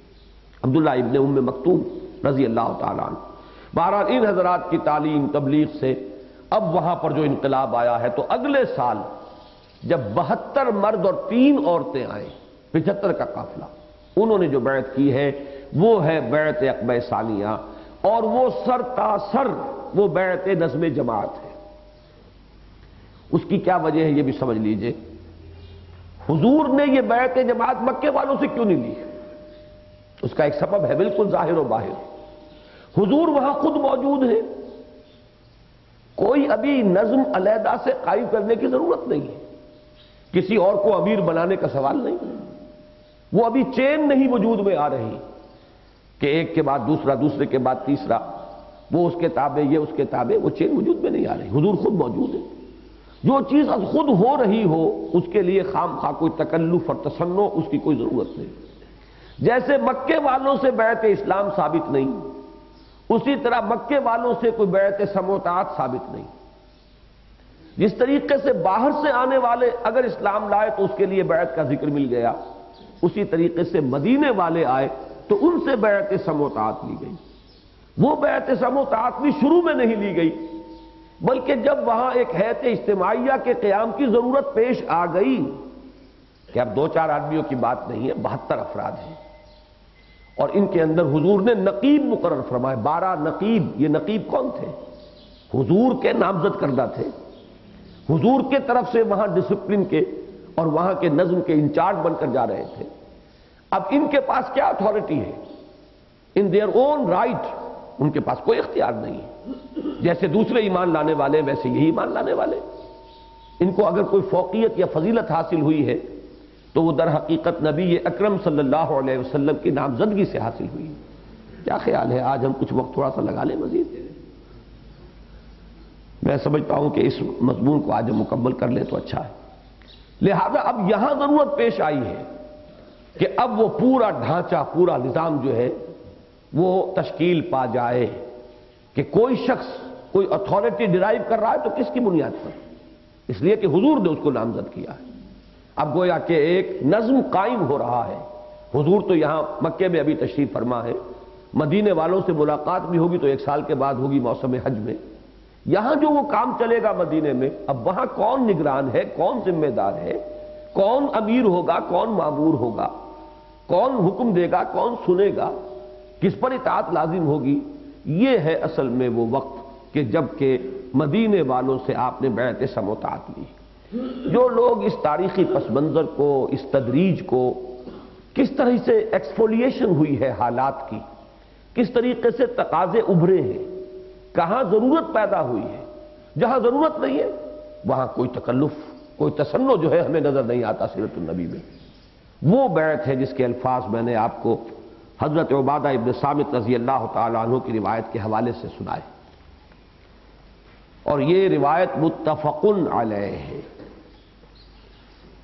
عبداللہ ابن ام مکتوم رضی اللہ تعالیٰ عنہ۔ بہرحال ان حضرات کی تعلیم تبلیغ سے اب وہاں پر جو انقلاب آیا ہے، تو اگلے سال جب 72 مرد اور 3 عورتیں آئیں، 75 کا قافلہ، انہوں نے جو بیعت کی ہے وہ ہے بیعت عقبہ ثانیہ، اور وہ سر تا سر وہ بیعت نظم جماعت ہے۔ اس کی کیا وجہ ہے یہ بھی سمجھ لیجئے۔ حضور نے یہ بیعت جماعت مکے والوں سے کیوں نہیں لی؟ اس کا ایک سبب ہے بالکل ظاہر و باہر۔ حضور وہاں خود موجود ہیں، کوئی ابھی نظم علیحدہ سے قائم کرنے کی ضرورت نہیں ہے، کسی اور کو امیر بنانے کا سوال نہیں، وہ ابھی چین نہیں وجود میں آ رہی کہ ایک کے بعد دوسرا، دوسرے کے بعد تیسرا، وہ اس کے تابع، یہ اس کے تابع، وہ چین وجود میں نہیں آ رہی۔ حضور خود موجود ہے، جو چیز اب خود ہو رہی ہو اس کے لیے خام خواہ کوئی تکلف اور تصنع اس کی کوئی ضرورت نہیں۔ جیسے مکے والوں سے بیعت اسلام ثابت نہیں، اسی طرح مکے والوں سے کوئی بیعت سموتات ثابت نہیں۔ جس طریقے سے باہر سے آنے والے اگر اسلام لائے تو اس کے لیے بیعت کا ذکر مل گیا، اسی طریقے سے مدینے والے آئے تو ان سے بیعت سموتات لی گئی۔ وہ بیعت سموتات بھی شروع میں نہیں لی گئی، بلکہ جب وہاں ایک ہیئت اجتماعیہ کے قیام کی ضرورت پیش آ گئی کہ اب 2-4 آدمیوں کی بات نہیں ہے، 72 افراد ہیں، اور ان کے اندر حضور نے نقیب مقرر فرمائے، 12 نقیب۔ یہ نقیب کون تھے؟ حضور کے نامزد کردہ تھے، حضور کے طرف سے وہاں ڈسپلن کے اور وہاں کے نظم کے انچارج بن کر جا رہے تھے۔ اب ان کے پاس کیا اتھارٹی ہے؟ ان دیئر اون رائٹ ان کے پاس کوئی اختیار نہیں ہے۔ جیسے دوسرے ایمان لانے والے ویسے یہی ایمان لانے والے، ان کو اگر کوئی فوقیت یا فضیلت حاصل ہوئی ہے تو وہ در حقیقت نبی اکرم صلی اللہ علیہ وسلم کی نامزدگی سے حاصل ہوئی۔ کیا خیال ہے آج ہم کچھ وقت تھوڑا سا لگا لیں مزید؟ میں سمجھتا ہوں کہ اس مضمون کو آج ہم مکمل کر لیں تو اچھا ہے۔ لہذا اب یہاں ضرورت پیش آئی ہے کہ اب وہ پورا ڈھانچہ، پورا نظام جو ہے وہ تشکیل پا جائے کہ کوئی شخص کوئی اتھارٹی ڈرائیو کر رہا ہے تو کس کی بنیاد پر؟ اس لیے کہ حضور نے اس کو نامزد کیا ہے۔ اب گویا کہ ایک نظم قائم ہو رہا ہے۔ حضور تو یہاں مکے میں ابھی تشریف فرما ہے، مدینے والوں سے ملاقات بھی ہوگی تو 1 سال کے بعد ہوگی موسم حج میں۔ یہاں جو وہ کام چلے گا مدینے میں، اب وہاں کون نگران ہے، کون ذمہ دار ہے، کون امیر ہوگا، کون مامور ہوگا، کون حکم دے گا، کون سنے گا، کس پر اطاعت لازم ہوگی، یہ ہے اصل میں وہ وقت کہ جب کہ مدینے والوں سے آپ نے بیعت سموتات لی۔ جو لوگ اس تاریخی پس منظر کو، اس تدریج کو، کس طرح سے ایکسفولیشن ہوئی ہے حالات کی، کس طریقے سے تقاضے ابھرے ہیں، کہاں ضرورت پیدا ہوئی ہے، جہاں ضرورت نہیں ہے وہاں کوئی تکلف، کوئی تصنع جو ہے ہمیں نظر نہیں آتا سیرت النبی میں۔ وہ بیعت ہے جس کے الفاظ میں نے آپ کو حضرت عبادہ ابن صامت رضی اللہ تعالی عنہ کی روایت کے حوالے سے سنائے، اور یہ روایت متفق علیہ ہے۔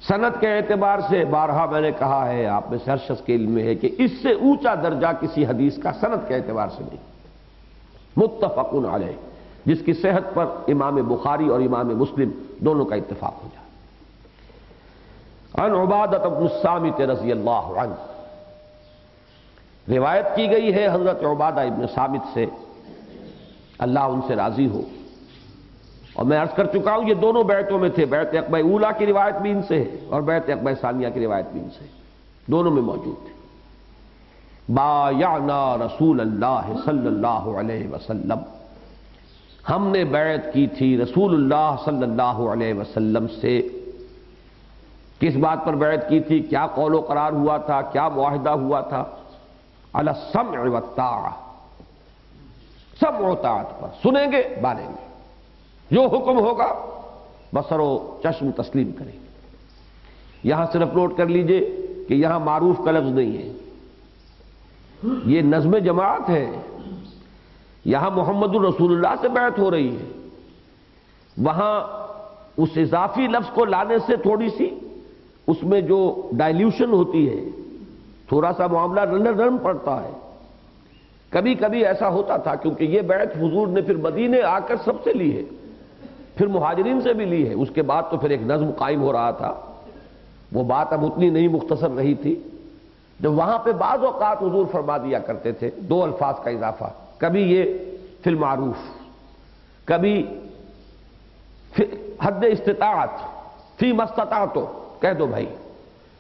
سند کے اعتبار سے بارہا میں نے کہا ہے، آپ میں سے ہر شخص کے علم میں ہے کہ اس سے اونچا درجہ کسی حدیث کا سند کے اعتبار سے نہیں، متفق علیہ، جس کی صحت پر امام بخاری اور امام مسلم دونوں کا اتفاق ہو جائے۔ عن عبادہ بن الصامت رضی اللہ عنہ، روایت کی گئی ہے حضرت عبادہ ابن صامت سے، اللہ ان سے راضی ہو، اور میں عرض کر چکا ہوں یہ دونوں بیعتوں میں تھے، بیعت عقبہ اولیٰ کی روایت بھی ان سے ہے اور بیعت عقبہ ثانیہ کی روایت بھی ان سے ہے، دونوں میں موجود تھے۔ بایعنا رسول اللہ صلی اللہ علیہ وسلم، ہم نے بیعت کی تھی رسول اللہ صلی اللہ علیہ وسلم سے۔ کس بات پر بیعت کی تھی؟ کیا قول و قرار ہوا تھا، کیا معاہدہ ہوا تھا؟ علی السمع والطاعہ، سمع و طاعت پر، سنیں گے مانیں گے، جو حکم ہوگا بصر و چشم تسلیم کریں گے۔ یہاں صرف نوٹ کر لیجئے کہ یہاں معروف کا لفظ نہیں ہے، یہ نظم جماعت ہے، یہاں محمد الرسول اللہ سے بیعت ہو رہی ہے، وہاں اس اضافی لفظ کو لانے سے تھوڑی سی اس میں جو ڈائلیوشن ہوتی ہے، تھوڑا سا معاملہ نرم پڑتا ہے۔ کبھی کبھی ایسا ہوتا تھا، کیونکہ یہ بیعت حضور نے پھر مدینے آ کر سب سے لی ہے، پھر مہاجرین سے بھی لی ہے، اس کے بعد تو پھر ایک نظم قائم ہو رہا تھا، وہ بات اب اتنی نہیں مختصر رہی تھی۔ جب وہاں پہ بعض اوقات حضور فرما دیا کرتے تھے دو الفاظ کا اضافہ، کبھی یہ فی المعروف، کبھی حد استطاعت، فی مستطاعت، کہہ دو بھائی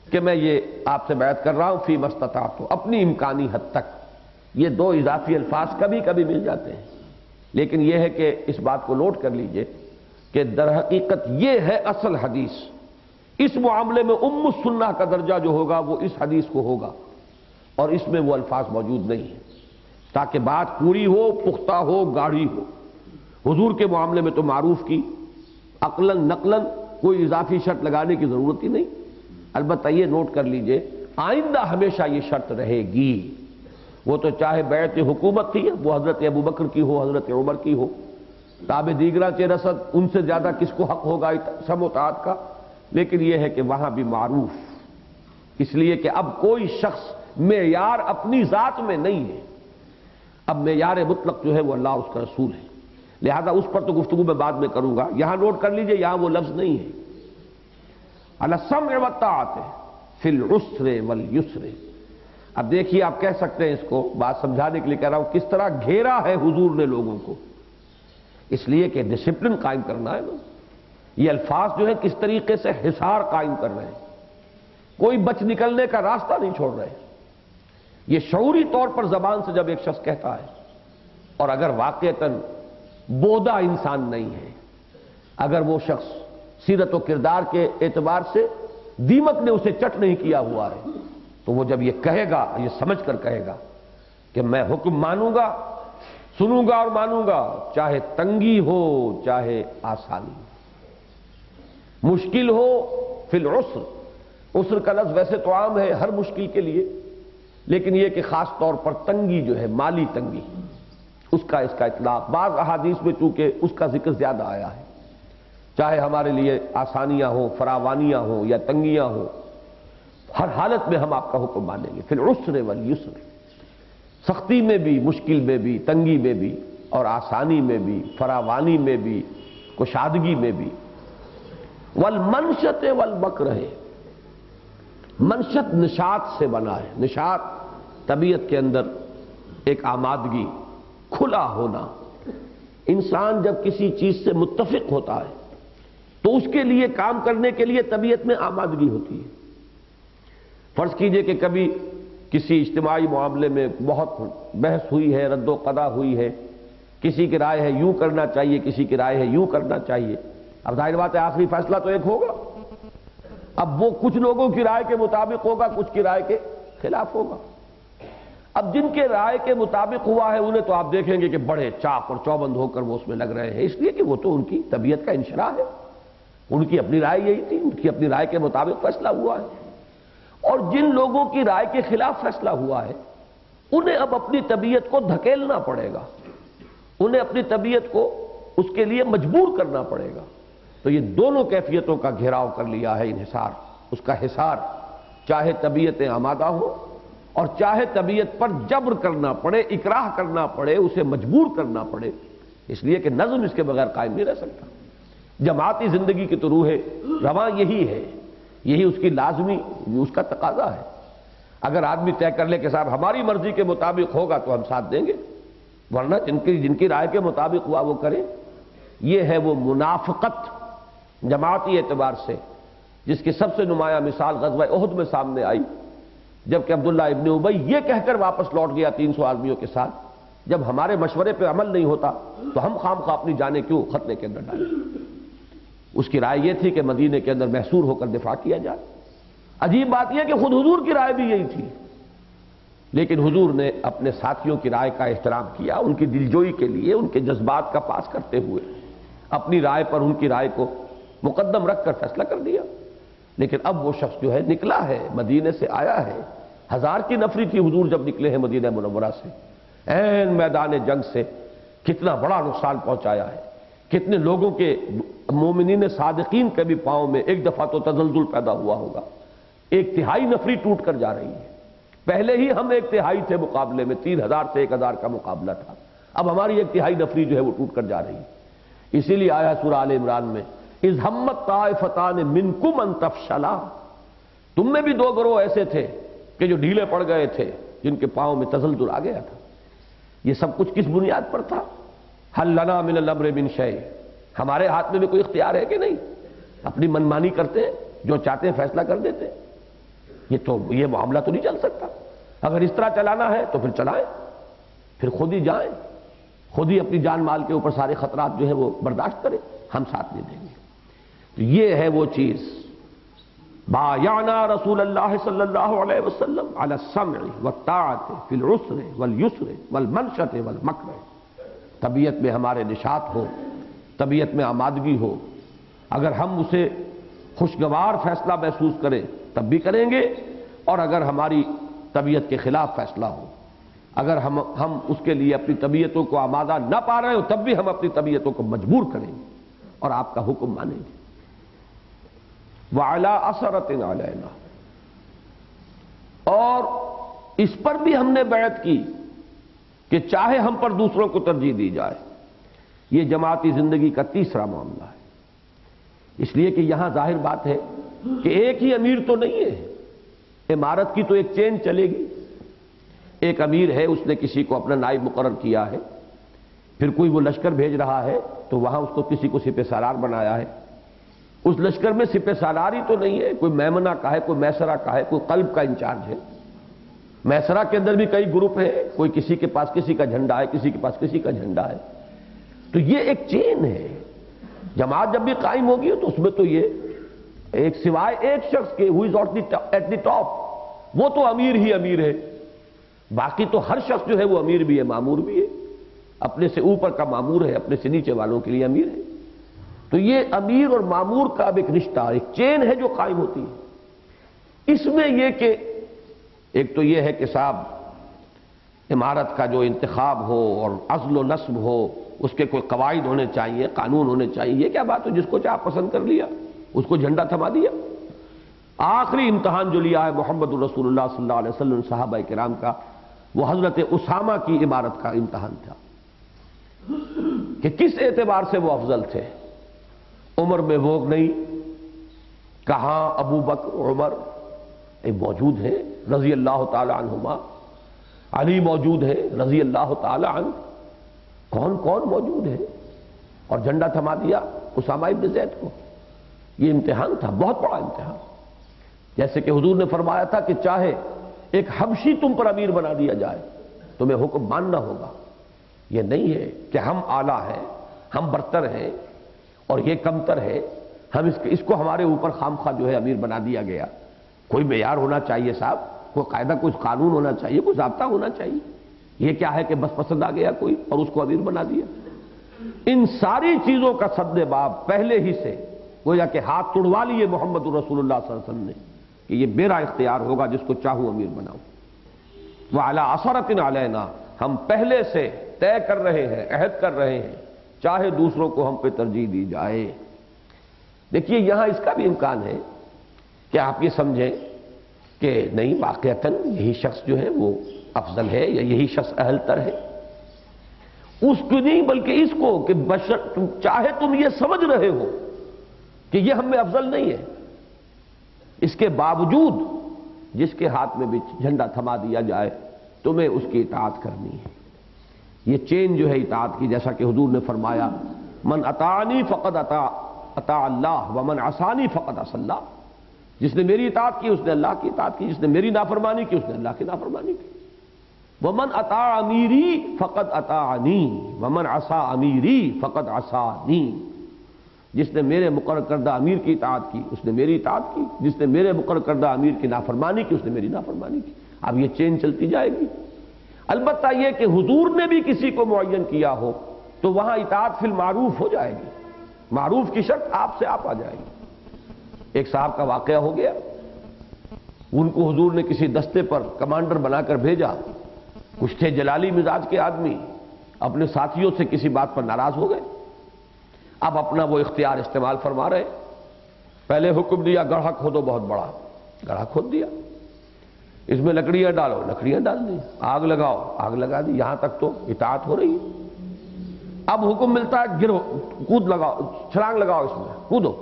کہ میں یہ آپ سے بیعت کر رہا ہوں فی مستطاعت، اپنی امکانی حد تک۔ یہ دو اضافی الفاظ کبھی کبھی مل جاتے ہیں، لیکن یہ ہے کہ اس بات کو نوٹ کر لیجئے کہ در حقیقت یہ ہے اصل حدیث۔ اس معاملے میں ام السنہ کا درجہ جو ہوگا وہ اس حدیث کو ہوگا، اور اس میں وہ الفاظ موجود نہیں ہیں، تاکہ بات پوری ہو، پختہ ہو، گاڑھی ہو۔ حضور کے معاملے میں تو معروف کی عقلاً نقلاً کوئی اضافی شرط لگانے کی ضرورت ہی نہیں۔ البتہ یہ نوٹ کر لیجئے آئندہ ہمیشہ یہ شرط رہے گی، وہ تو چاہے بیعت حکومت تھی، وہ حضرت ابوبکر کی ہو، حضرت عمر کی ہو، تابع دیگراں چہ رسد، ان سے زیادہ کس کو حق ہوگا سم و طاعت کا، لیکن یہ ہے کہ وہاں بھی معروف، اس لیے کہ اب کوئی شخص معیار اپنی ذات میں نہیں ہے، اب معیار مطلق جو ہے وہ اللہ اور اس کا رسول ہے، لہذا اس پر تو گفتگو میں بعد میں کروں گا۔ یہاں نوٹ کر لیجئے، یہاں وہ لفظ نہیں ہے علی السمع والطاعۃ فی العسر والیسر۔ اب دیکھیے، آپ کہہ سکتے ہیں اس کو، بات سمجھانے کے لیے کہہ رہا ہوں، کس طرح گھیرا ہے حضور نے لوگوں کو، اس لیے کہ ڈسپلن قائم کرنا ہے نا۔ یہ الفاظ جو ہیں کس طریقے سے حصار قائم کر رہے ہیں، کوئی بچ نکلنے کا راستہ نہیں چھوڑ رہے۔ یہ شعوری طور پر زبان سے جب ایک شخص کہتا ہے، اور اگر واقعتاً بودا انسان نہیں ہے، اگر وہ شخص سیرت و کردار کے اعتبار سے دیمک نے اسے چٹ نہیں کیا ہوا ہے، تو وہ جب یہ کہے گا، یہ سمجھ کر کہے گا کہ میں حکم مانوں گا، سنوں گا اور مانوں گا، چاہے تنگی ہو چاہے آسانی، مشکل ہو فی العسر۔ عسر کا لفظ ویسے تو عام ہے ہر مشکل کے لیے، لیکن یہ کہ خاص طور پر تنگی جو ہے، مالی تنگی، اس کا اطلاق بعض احادیث میں چونکہ اس کا ذکر زیادہ آیا ہے، چاہے ہمارے لیے آسانیاں ہوں، فراوانیاں ہوں یا تنگیاں ہوں، ہر حالت میں ہم آپ کا حکم مانیں گے، فی العسر والیسر، سختی میں بھی، مشکل میں بھی، تنگی میں بھی، اور آسانی میں بھی، فراوانی میں بھی، کشادگی میں بھی۔ والمنشط والمکرہ، منشط نشاط سے بنا ہے، نشاط طبیعت کے اندر ایک آمادگی، کھلا ہونا۔ انسان جب کسی چیز سے متفق ہوتا ہے تو اس کے لیے کام کرنے کے لیے طبیعت میں آمادگی ہوتی ہے۔ فرض کیجئے کہ کبھی کسی اجتماعی معاملے میں بہت بحث ہوئی ہے، رد و قضا ہوئی ہے، کسی کی رائے ہے یوں کرنا چاہیے، کسی کی رائے ہے یوں کرنا چاہیے، اب ظاہر بات ہے آخری فیصلہ تو ایک ہوگا، اب وہ کچھ لوگوں کی رائے کے مطابق ہوگا، کچھ کی رائے کے خلاف ہوگا۔ اب جن کے رائے کے مطابق ہوا ہے انہیں تو آپ دیکھیں گے کہ بڑے چاق اور چوبند ہو کر وہ اس میں لگ رہے ہیں، اس لیے کہ وہ تو ان کی طبیعت کا انشراح ہے، ان کی اپنی رائے یہی تھی، ان کی اپنی رائے کے مطابق فیصلہ ہوا ہے۔ اور جن لوگوں کی رائے کے خلاف فیصلہ ہوا ہے انہیں اب اپنی طبیعت کو دھکیلنا پڑے گا، انہیں اپنی طبیعت کو اس کے لیے مجبور کرنا پڑے گا۔ تو یہ دونوں کیفیتوں کا گھیراؤ کر لیا ہے انحصار، اس کا حصار، چاہے طبیعتیں آمادہ ہوں اور چاہے طبیعت پر جبر کرنا پڑے، اکراہ کرنا پڑے، اسے مجبور کرنا پڑے، اس لیے کہ نظم اس کے بغیر قائم نہیں رہ سکتا۔ جماعتی زندگی کی تو روح رواں یہی ہے، یہی اس کی لازمی، اس کا تقاضا ہے۔ اگر آدمی طے کر لے کہ صاحب ہماری مرضی کے مطابق ہوگا تو ہم ساتھ دیں گے، ورنہ جن کی رائے کے مطابق ہوا وہ کریں۔ یہ ہے وہ منافقت جماعتی اعتبار سے، جس کی سب سے نمایاں مثال غزوہ احد میں سامنے آئی، جبکہ عبداللہ ابن ابی یہ کہہ کر واپس لوٹ گیا 300 آدمیوں کے ساتھ، جب ہمارے مشورے پہ عمل نہیں ہوتا تو ہم خام خواہ اپنی جانیں کیوں خطرے کے اندر ڈالیں۔ اس کی رائے یہ تھی کہ مدینے کے اندر محصور ہو کر دفاع کیا جائے۔ عجیب بات یہ کہ خود حضور کی رائے بھی یہی تھی، لیکن حضور نے اپنے ساتھیوں کی رائے کا احترام کیا، ان کی دلجوئی کے لیے، ان کے جذبات کا پاس کرتے ہوئے اپنی رائے پر ان کی رائے کو مقدم رکھ کر فیصلہ کر دیا۔ لیکن اب وہ شخص جو ہے نکلا ہے، مدینے سے آیا ہے، 1000 کی نفری تھی حضور جب نکلے ہیں مدینہ منورہ سے، عین میدان جنگ سے کتنا بڑا نقصان پہنچایا ہے، کتنے لوگوں کے مومنین صادقین کے بھی پاؤں میں ایک دفعہ تو تزلزل پیدا ہوا ہوگا۔ ایک تہائی نفری ٹوٹ کر جا رہی ہے۔ پہلے ہی ہم ایک تہائی تھے مقابلے میں، 3000 سے 1000 کا مقابلہ تھا، اب ہماری ایک تہائی نفری جو ہے وہ ٹوٹ کر جا رہی ہے۔ اسی لیے آیا سورہ آل عمران میں اذ ہمت طائفتان منکم ان تفشلا، تم میں بھی دو گروہ ایسے تھے کہ جو ڈھیلے پڑ گئے تھے، جن کے پاؤں میں تزلزل آ گیا تھا۔ یہ سب کچھ کس بنیاد پر تھا؟ حل لنا من الامر من شیء، ہمارے ہاتھ میں بھی کوئی اختیار ہے کہ نہیں؟ اپنی منمانی کرتے ہیں، جو چاہتے ہیں فیصلہ کر دیتے ہیں۔ یہ معاملہ تو نہیں چل سکتا۔ اگر اس طرح چلانا ہے تو پھر چلائیں، پھر خود ہی جائیں، خود ہی اپنی جان مال کے اوپر سارے خطرات جو ہے وہ برداشت کریں، ہم ساتھ نہیں دیں گے۔ تو یہ ہے وہ چیز، بایعنا رسول اللہ صلی اللہ علیہ وسلم علی السمع والطاعۃ فی العسر والیسر والمنشط والمکرہ۔ طبیعت میں ہمارے نشاط ہو، طبیعت میں آمادگی ہو، اگر ہم اسے خوشگوار فیصلہ محسوس کریں تب بھی کریں گے، اور اگر ہماری طبیعت کے خلاف فیصلہ ہو، اگر ہم اس کے لیے اپنی طبیعتوں کو آمادہ نہ پا رہے ہو تب بھی ہم اپنی طبیعتوں کو مجبور کریں گے اور آپ کا حکم مانیں گے۔ وَعَلَىٰ أَثَرَةٍ عَلَيْنَا، اور اس پر بھی ہم نے بیعت کی کہ چاہے ہم پر دوسروں کو ترجیح دی جائے۔ یہ جماعتی زندگی کا تیسرا معاملہ ہے، اس لیے کہ یہاں ظاہر بات ہے کہ ایک ہی امیر تو نہیں ہے، امارت کی تو ایک چین چلے گی۔ ایک امیر ہے، اس نے کسی کو اپنا نائب مقرر کیا ہے، پھر کوئی وہ لشکر بھیج رہا ہے تو وہاں اس کو کسی کو سپہ سالار بنایا ہے۔ اس لشکر میں سپہ سالار ہی تو نہیں ہے، کوئی میمنہ کا ہے، کوئی میسرہ کا ہے، کوئی قلب کا انچارج ہے۔ میسرہ کے اندر بھی کئی گروپ ہیں، کوئی کسی کے پاس کسی کا جھنڈا ہے، کسی کے پاس کسی کا جھنڈا ہے۔ تو یہ ایک چین ہے۔ جماعت جب بھی قائم ہوگی تو اس میں تو یہ ایک سوائے ایک شخص کے who is at the top، وہ تو امیر ہی امیر ہے، باقی تو ہر شخص جو ہے وہ امیر بھی ہے، مامور بھی ہے، اپنے سے اوپر کا مامور ہے، اپنے سے نیچے والوں کے لیے امیر ہے۔ تو یہ امیر اور مامور کا اب ایک رشتہ، ایک چین ہے جو قائم ہوتی ہے۔ اس میں یہ کہ ایک تو یہ ہے کہ صاحب امارت کا جو انتخاب ہو اور عزل و نصب ہو، اس کے کوئی قواعد ہونے چاہیے، قانون ہونے چاہیے۔ یہ کیا بات ہے، جس کو چاہ پسند کر لیا، اس کو جھنڈا تھما دیا۔ آخری امتحان جو لیا ہے محمد رسول اللہ صلی اللہ علیہ وسلم صحابہ کرام کا، وہ حضرت اسامہ کی امارت کا امتحان تھا کہ کس اعتبار سے وہ افضل تھے۔ عمر میں ووگ نہیں، کہاں ابو بکر عمر موجود ہیں رضی اللہ تعالی عنہما، علی موجود ہے رضی اللہ تعالی عنہ، کون کون موجود ہے، اور جھنڈا تھما دیا اسامہ ابن زید کو۔ یہ امتحان تھا، بہت بڑا امتحان۔ جیسے کہ حضور نے فرمایا تھا کہ چاہے ایک حبشی تم پر امیر بنا دیا جائے تمہیں حکم ماننا ہوگا۔ یہ نہیں ہے کہ ہم اعلیٰ ہیں، ہم برتر ہیں اور یہ کمتر ہے، ہم اس کو ہمارے اوپر خام خواہ جو ہے امیر بنا دیا گیا۔ کوئی معیار ہونا چاہیے صاحب، کوئی قاعدہ، کوئی قانون ہونا چاہیے، کوئی ضابطہ ہونا چاہیے۔ یہ کیا ہے کہ بس پسند آ گیا کوئی اور اس کو امیر بنا دیا۔ ان ساری چیزوں کا سد باب پہلے ہی سے گویا کہ ہاتھ توڑوا لیے محمد رسول اللہ صلی اللہ علیہ وسلم نے کہ یہ میرا اختیار ہوگا، جس کو چاہوں امیر بناؤں۔ وَعَلَىٰ أَثَرَةٍ عَلَيْنَا، ہم پہلے سے طے کر رہے ہیں، عہد کر رہے ہیں، چاہے دوسروں کو ہم پہ ترجیح دی جائے۔ دیکھیے یہاں اس کا بھی امکان ہے کہ آپ یہ سمجھیں کہ نہیں، واقعتاً یہی شخص جو ہے وہ افضل ہے یا یہی شخص اہل تر ہے۔ اس کو نہیں بلکہ اس کو کہ چاہے تم یہ سمجھ رہے ہو کہ یہ ہم میں افضل نہیں ہے، اس کے باوجود جس کے ہاتھ میں بھی جھنڈا تھما دیا جائے تمہیں اس کی اطاعت کرنی ہے۔ یہ چین جو ہے اطاعت کی، جیسا کہ حضور نے فرمایا من اطاعنی فقد اطاع اللہ ومن عصانی فقد عصى اللہ، جس نے میری اطاعت کی اس نے اللہ کی اطاعت کی، جس نے میری نافرمانی کی اس نے اللہ کی نافرمانی کی۔ ومن اطاع امیری فقد اطاعنی ومن عصى امیری فقد عصانی، جس نے میرے مقرر کردہ امیر کی اطاعت کی اس نے میری اطاعت کی، جس نے میرے مقرر کردہ امیر کی نافرمانی کی اس نے میری نافرمانی کی۔ اب یہ چین چلتی جائے گی۔ البتہ یہ کہ حضور نے بھی کسی کو معین کیا ہو تو وہاں اطاعت فی المعروف ہو جائے گی، معروف کی شرط آپ سے آپ آ جائے گی۔ ایک صاحب کا واقعہ ہو گیا، ان کو حضور نے کسی دستے پر کمانڈر بنا کر بھیجا، کچھ تھے جلالی مزاج کے آدمی، اپنے ساتھیوں سے کسی بات پر ناراض ہو گئے، اب اپنا وہ اختیار استعمال فرما رہے۔ پہلے حکم دیا گڑھا کھودو بہت بڑا، گڑھا کھود دیا، اس میں لکڑیاں ڈالو، لکڑیاں ڈال دی، آگ لگاؤ، آگ لگا دی، یہاں تک تو اطاعت ہو رہی ہے۔ اب حکم ملتا ہے گرو، کود لگاؤ، چھلانگ لگاؤ، اس میں کودو۔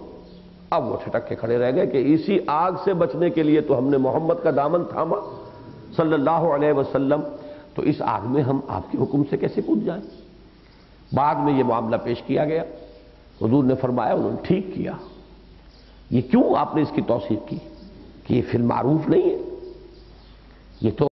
اب وہ ٹھٹک کے کھڑے رہ گئے کہ اسی آگ سے بچنے کے لیے تو ہم نے محمد کا دامن تھاما صلی اللہ علیہ وسلم، تو اس آگ میں ہم آپ کے حکم سے کیسے کود جائیں؟ بعد میں یہ معاملہ پیش کیا گیا، حضور نے فرمایا انہوں نے ٹھیک کیا۔ یہ کیوں آپ نے اس کی توثیق کی کہ یہ فی المعروف نہیں ہے، یہ تو